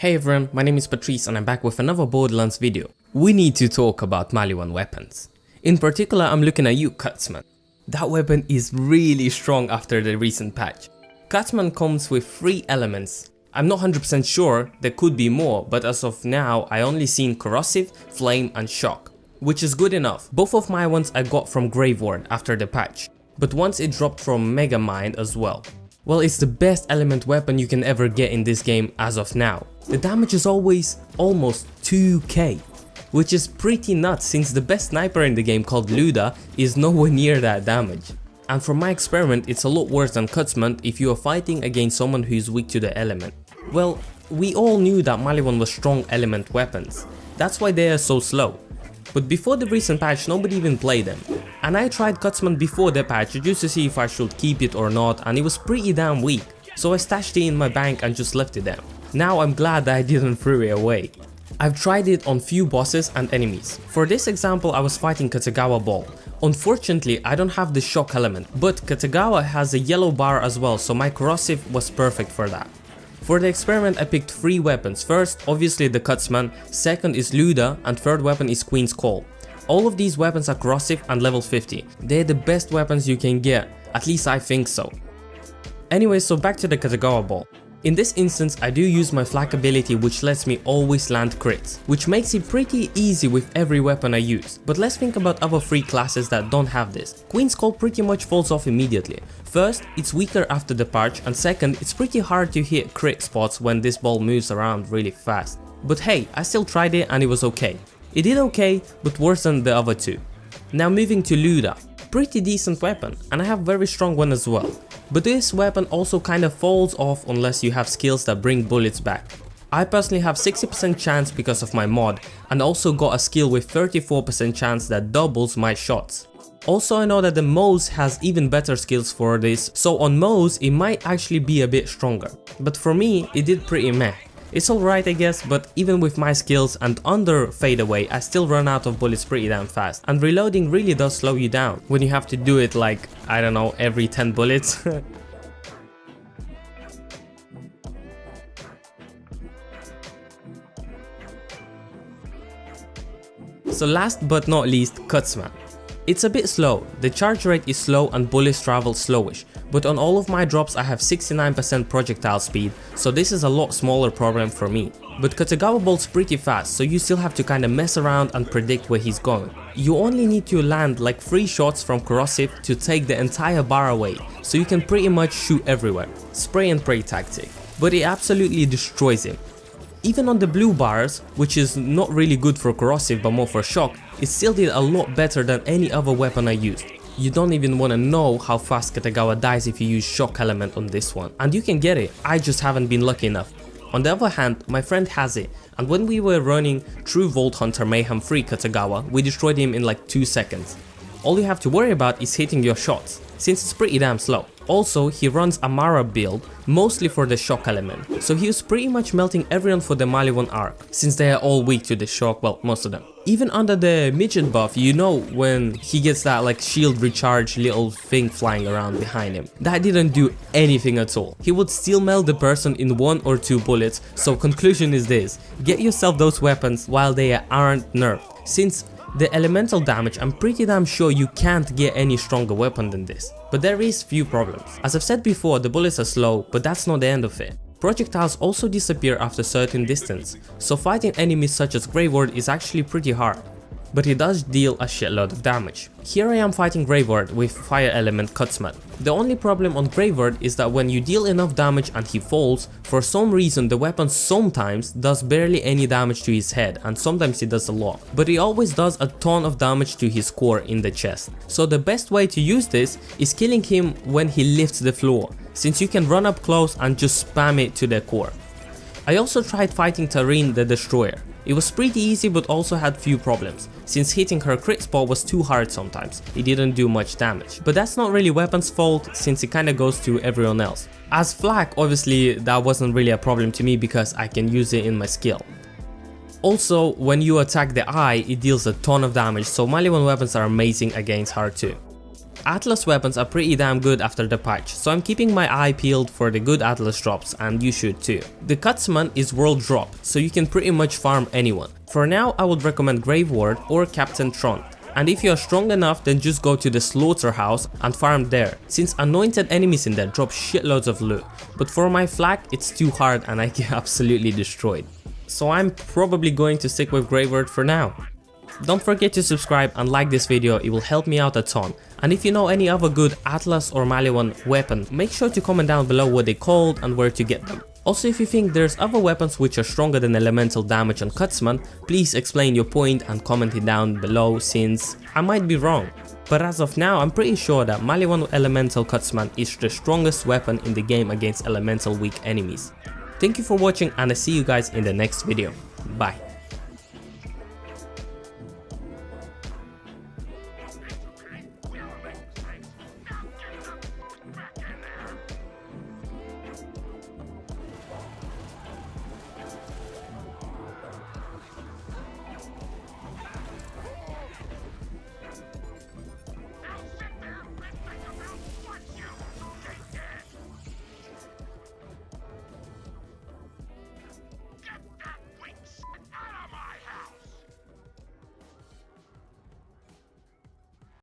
Hey everyone, my name is Patrice and I'm back with another Borderlands video. We need to talk about Maliwan weapons. In particular, I'm looking at you, Cutsman. That weapon is really strong after the recent patch. Cutsman comes with 3 elements. I'm not 100% sure, there could be more, but as of now I only seen corrosive, flame and shock, which is good enough. Both of my ones I got from Graveward after the patch, but once it dropped from Megamind as well. Well, it's the best element weapon you can ever get in this game as of now. The damage is always almost 2k, which is pretty nuts since the best sniper in the game called Luda is nowhere near that damage. And from my experiment, it's a lot worse than Cutsman if you are fighting against someone who is weak to the element. Well, we all knew that Maliwan was strong element weapons, that's why they are so slow. But before the recent patch nobody even played them. And I tried Cutsman before the patch just to see if I should keep it or not, and it was pretty damn weak. So I stashed it in my bank and just left it there. Now I'm glad that I didn't throw it away. I've tried it on few bosses and enemies. For this example I was fighting Kitagawa Ball. Unfortunately I don't have the shock element, but Kitagawa has a yellow bar as well, so my corrosive was perfect for that. For the experiment I picked 3 weapons. First, obviously the Cutsman, second is Luda, and third weapon is Queen's Call. All of these weapons are corrosive and level 50. They're the best weapons you can get, at least I think so. Anyway, so back to the Kitagawa Ball. In this instance I do use my flak ability, which lets me always land crits, which makes it pretty easy with every weapon I use. But let's think about other 3 classes that don't have this. Queen's Call pretty much falls off immediately. First, it's weaker after the patch, and second, it's pretty hard to hit crit spots when this ball moves around really fast. But hey, I still tried it and it was okay. It did okay, but worse than the other 2. Now moving to Luda. Pretty decent weapon, and I have a very strong one as well. But this weapon also kinda falls off unless you have skills that bring bullets back. I personally have 60% chance because of my mod, and also got a skill with 34% chance that doubles my shots. Also I know that the Moze has even better skills for this, so on Moze it might actually be a bit stronger. But for me it did pretty meh. It's alright I guess, but even with my skills and under fadeaway I still run out of bullets pretty damn fast, and reloading really does slow you down when you have to do it like, I don't know, every 10 bullets. So last but not least, Cutsman. It's a bit slow, the charge rate is slow and bullets travel slowish, but on all of my drops I have 69% projectile speed, so this is a lot smaller problem for me. But Kitagawa Ball's pretty fast, so you still have to kinda mess around and predict where he's going. You only need to land like 3 shots from corrosive to take the entire bar away, so you can pretty much shoot everywhere. Spray and pray tactic. But it absolutely destroys him. Even on the blue bars, which is not really good for corrosive but more for shock, it still did a lot better than any other weapon I used. You don't even wanna know how fast Kitagawa dies if you use shock element on this one. And you can get it, I just haven't been lucky enough. On the other hand, my friend has it, and when we were running Truevolt Hunter Mayhem 3 Kitagawa, we destroyed him in like 2 seconds. All you have to worry about is hitting your shots, since it's pretty damn slow. Also, he runs Amara build, mostly for the shock element, so he was pretty much melting everyone for the Maliwan arc, since they are all weak to the shock, well, most of them. Even under the midget buff, you know when he gets that like shield recharge little thing flying around behind him. That didn't do anything at all. He would still melt the person in 1 or 2 bullets, so conclusion is this: get yourself those weapons while they aren't nerfed, since the elemental damage, I'm pretty damn sure you can't get any stronger weapon than this. But there is few problems. As I've said before, the bullets are slow, but that's not the end of it. Projectiles also disappear after certain distance, so fighting enemies such as Graveward is actually pretty hard. But it does deal a shitload of damage. Here I am fighting Graveward with fire element Cutsman. The only problem on Graveward is that when you deal enough damage and he falls, for some reason the weapon sometimes does barely any damage to his head, and sometimes it does a lot. But it always does a ton of damage to his core in the chest. So the best way to use this is killing him when he lifts the floor, since you can run up close and just spam it to the core. I also tried fighting Tareen the Destroyer. It was pretty easy but also had few problems, since hitting her crit spot was too hard sometimes, it didn't do much damage. But that's not really weapon's fault, since it kinda goes to everyone else. As flak, obviously that wasn't really a problem to me because I can use it in my skill. Also, when you attack the eye, it deals a ton of damage, so Maliwan weapons are amazing against her too. Atlas weapons are pretty damn good after the patch, so I'm keeping my eye peeled for the good Atlas drops, and you should too. The Cutsman is world drop, so you can pretty much farm anyone. For now, I would recommend Grave Ward or Captain Tron. And if you are strong enough, then just go to the slaughterhouse and farm there, since anointed enemies in there drop shitloads of loot. But for my flak, it's too hard and I get absolutely destroyed. So I'm probably going to stick with Grave Ward for now. Don't forget to subscribe and like this video, it will help me out a ton. And if you know any other good Atlas or Maliwan weapon, make sure to comment down below what they're called and where to get them. Also, if you think there's other weapons which are stronger than elemental damage on Cutsman, please explain your point and comment it down below, since I might be wrong. But as of now, I'm pretty sure that Maliwan elemental Cutsman is the strongest weapon in the game against elemental weak enemies. Thank you for watching and I see you guys in the next video. Bye.